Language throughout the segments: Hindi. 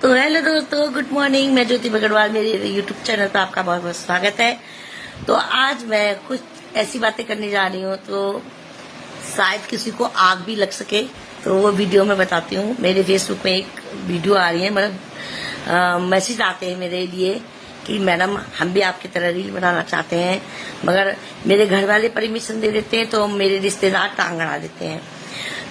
तो हेलो दोस्तों, गुड मॉर्निंग। मैं ज्योति बगड़वाल, मेरे यूट्यूब चैनल पर आपका बहुत बहुत स्वागत है। तो आज मैं कुछ ऐसी बातें करने जा रही हूँ तो शायद किसी को आग भी लग सके, तो वो वीडियो में बताती हूँ। मेरे फेसबुक में एक वीडियो आ रही है, मतलब मैसेज आते हैं मेरे लिए कि मैडम हम भी आपकी तरह रील बनाना चाहते हैं, मगर मेरे घर वाले परमिशन दे देते हैं तो मेरे रिश्तेदार टांग अड़ा देते हैं।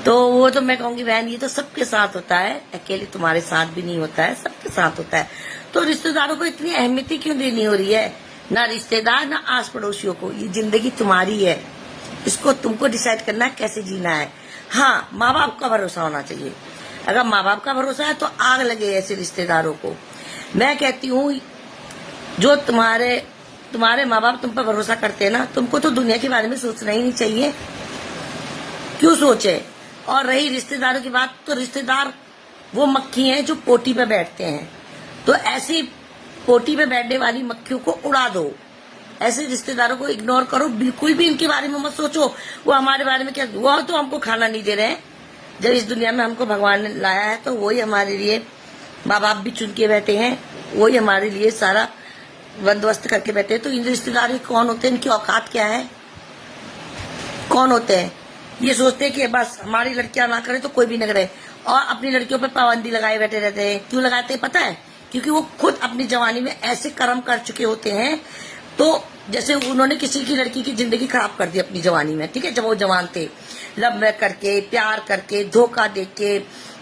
तो वो तो मैं कहूंगी बहन, ये तो सबके साथ होता है, अकेले तुम्हारे साथ भी नहीं होता है, सबके साथ होता है। तो रिश्तेदारों को इतनी अहमियत क्यों देनी हो रही है? ना रिश्तेदार ना आस पड़ोसियों को, ये जिंदगी तुम्हारी है, इसको तुमको डिसाइड करना है कैसे जीना है। हाँ, माँ बाप का भरोसा होना चाहिए। अगर माँ बाप का भरोसा है तो आग लगे ऐसे रिश्तेदारों को। मैं कहती हूँ जो तुम्हारे माँ बाप तुम पर भरोसा करते हैं ना, तुमको तो दुनिया के बारे में सोचना ही नहीं चाहिए। क्यों सोचे? और रही रिश्तेदारों की बात, तो रिश्तेदार वो मक्खी हैं जो पोटी पे बैठते हैं। तो ऐसी पोटी पे बैठने वाली मक्खियों को उड़ा दो, ऐसे रिश्तेदारों को इग्नोर करो, बिल्कुल भी इनके बारे में मत सोचो। वो हमारे बारे में क्या, वो तो हमको खाना नहीं दे रहे हैं। जब इस दुनिया में हमको भगवान ने लाया है तो वही हमारे लिए माँ बाप भी चुन के बैठे हैं, वही हमारे लिए सारा बंदोबस्त करके बैठे हैं। तो इन रिश्तेदार कौन होते हैं, इनकी औकात क्या है, कौन होते हैं? ये सोचते हैं कि बस हमारी लड़कियां ना करे तो कोई भी न करे, और अपनी लड़कियों पे पाबंदी लगाए बैठे रहते हैं। क्यों लगाते हैं पता है? क्योंकि वो खुद अपनी जवानी में ऐसे कर्म कर चुके होते हैं। तो जैसे उन्होंने किसी की लड़की की जिंदगी खराब कर दी अपनी जवानी में, ठीक है, जब वो जवान थे, लव मैरिज करके, प्यार करके, धोखा देके,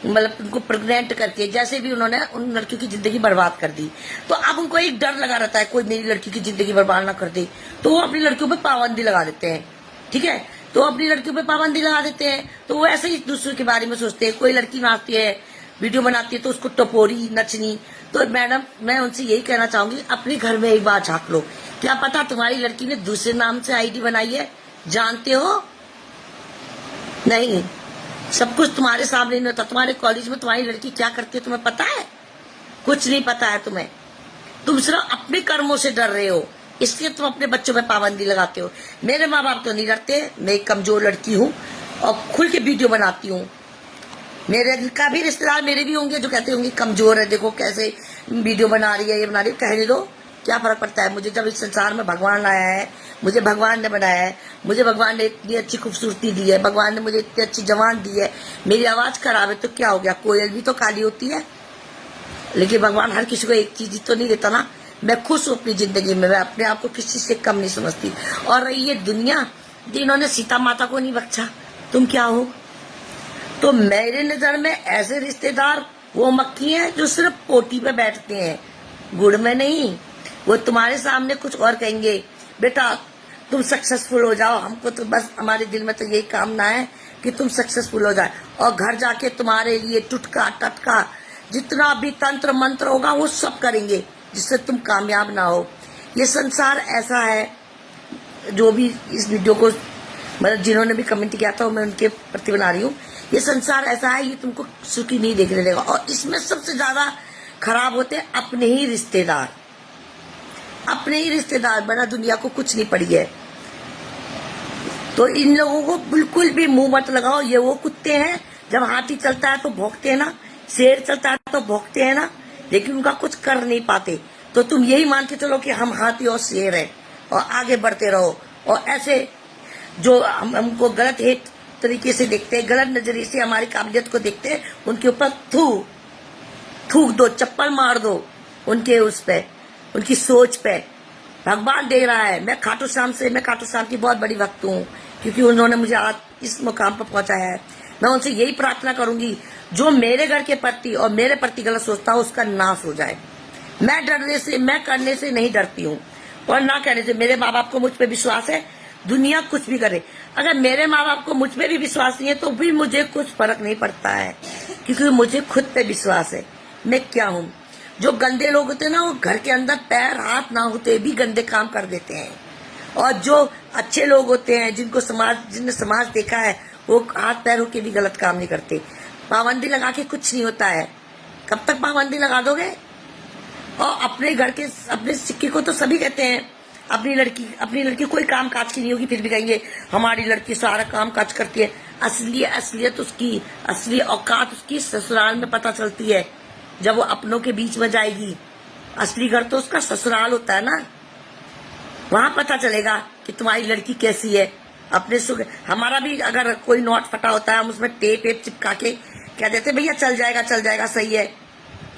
मतलब उनको प्रेग्नेंट करके, जैसे भी उन्होंने उन लड़कियों की जिंदगी बर्बाद कर दी। तो अब उनको एक डर लगा रहता है कोई मेरी लड़की की जिंदगी बर्बाद ना कर दे, तो वो अपनी लड़कियों पे पाबंदी लगा देते हैं, ठीक है। तो अपनी लड़कियों पे पाबंदी लगा देते हैं, तो वो ऐसे ही दूसरों के बारे में सोचते हैं। कोई लड़की नाचती है, वीडियो बनाती है तो उसको टपोरी नचनी। तो मैडम, मैं उनसे यही कहना चाहूंगी, अपने घर में एक बार झांक लो। क्या पता तुम्हारी लड़की ने दूसरे नाम से आईडी बनाई है, जानते हो? नहीं, सब कुछ तुम्हारे सामने नहीं होता। तुम्हारे कॉलेज में तुम्हारी लड़की क्या करती है तुम्हें पता है? कुछ नहीं पता है तुम्हें। तुम सिर्फ अपने कर्मों से डर रहे हो, इसलिए तुम अपने बच्चों पे पाबंदी लगाते हो। मेरे माँ बाप तो नहीं डरते, मैं एक कमजोर लड़की हूँ और खुल के वीडियो बनाती हूँ। मेरे का भी रिश्तेदार मेरे भी होंगे जो कहते होंगे कमजोर है, देखो कैसे वीडियो बना रही है, ये बना रही है। कहने दो, क्या फर्क पड़ता है? मुझे जब इस संसार में भगवान लाया है, मुझे भगवान ने बनाया है, मुझे भगवान ने इतनी अच्छी खूबसूरती दी है, भगवान ने मुझे इतनी अच्छी जवान दी है। मेरी आवाज खराब है तो क्या हो गया? कोयल भी तो काली होती है, लेकिन भगवान हर किसी को एक चीज तो नहीं देता ना। मैं खुश हूँ अपनी जिंदगी में, मैं अपने आप को किसी से कम नहीं समझती। और ये दुनिया, जिन्होंने सीता माता को नहीं बख्शा, तुम क्या हो? तो मेरे नजर में ऐसे रिश्तेदार वो मक्खी हैं जो सिर्फ पोटी पे बैठते हैं, गुड़ में नहीं। वो तुम्हारे सामने कुछ और कहेंगे, बेटा तुम सक्सेसफुल हो जाओ, हमको तो बस हमारे दिल में तो यही कामना है कि तुम सक्सेसफुल हो जाए। और घर जाके तुम्हारे लिए टुटका टटका जितना भी तंत्र मंत्र होगा वो सब करेंगे जिससे तुम कामयाब ना हो। ये संसार ऐसा है, जो भी इस वीडियो को मतलब जिन्होंने भी कमेंट किया था मैं उनके प्रति बना रही हूँ। ये संसार ऐसा है, ये तुमको सुखी नहीं देखने देगा। और इसमें सबसे ज्यादा खराब होते हैं अपने ही रिश्तेदार, अपने ही रिश्तेदार। बड़ा दुनिया को कुछ नहीं पड़ी है। तो इन लोगों को बिल्कुल भी मुंह मत लगाओ। ये वो कुत्ते हैं, जब हाथी चलता है तो भौंकते हैं ना, शेर चलता है तो भौंकते हैं ना, लेकिन उनका कुछ कर नहीं पाते। तो तुम यही मान के चलो कि हम हाथी और शेर हैं और आगे बढ़ते रहो। और ऐसे जो हमको गलत हेट तरीके से देखते हैं, गलत नजरिए से हमारी काबिलियत को देखते हैं, उनके ऊपर थूक दो, चप्पल मार दो उनके उस पे, उनकी सोच पे। भगवान दे रहा है। मैं खाटू श्याम की बहुत बड़ी भक्त हूँ, क्योंकि उन्होंने मुझे आज इस मुकाम पर पहुंचाया है। मैं उनसे यही प्रार्थना करूंगी, जो मेरे घर के प्रति और मेरे प्रति गलत सोचता हो उसका नाश हो जाए। मैं डरने से, मैं करने से नहीं डरती हूँ और ना कहने से। मेरे माँ बाप को मुझ पे विश्वास है, दुनिया कुछ भी करे। अगर मेरे माँ बाप को मुझ पे भी विश्वास नहीं है तो भी मुझे कुछ फर्क नहीं पड़ता है, क्योंकि मुझे खुद पे विश्वास है। मैं क्या हूँ? जो गंदे लोग होते हैं ना, वो घर के अंदर पैर हाथ ना होते भी गंदे काम कर देते हैं। और जो अच्छे लोग होते हैं, जिन्हें समाज देखा है, वो हाथ पैर होके भी गलत काम नहीं करते। पाबंदी लगा के कुछ नहीं होता है। कब तक पाबंदी लगा दोगे? और अपने घर के अपने सिक्के को तो सभी कहते हैं। अपनी लड़की कोई काम काज की नहीं होगी, फिर भी कहेंगे हमारी लड़की सारा काम काज करती है। असलियत उसकी, असली औकात उसकी ससुराल में पता चलती है। जब वो अपनों के बीच में जाएगी। असली घर तो उसका ससुराल होता है ना, वहां पता चलेगा कि तुम्हारी लड़की कैसी है। अपने सुख हमारा भी अगर कोई नोट फटा होता है, हम उसमें टेप वेप चिपका के कह देते भैया चल जाएगा सही है,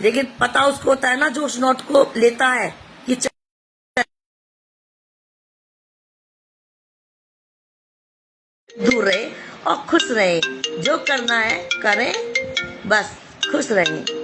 लेकिन पता उसको होता है ना जो उस नोट को लेता है कि दूर रहे और खुश रहे, जो करना है करें, बस खुश रहें।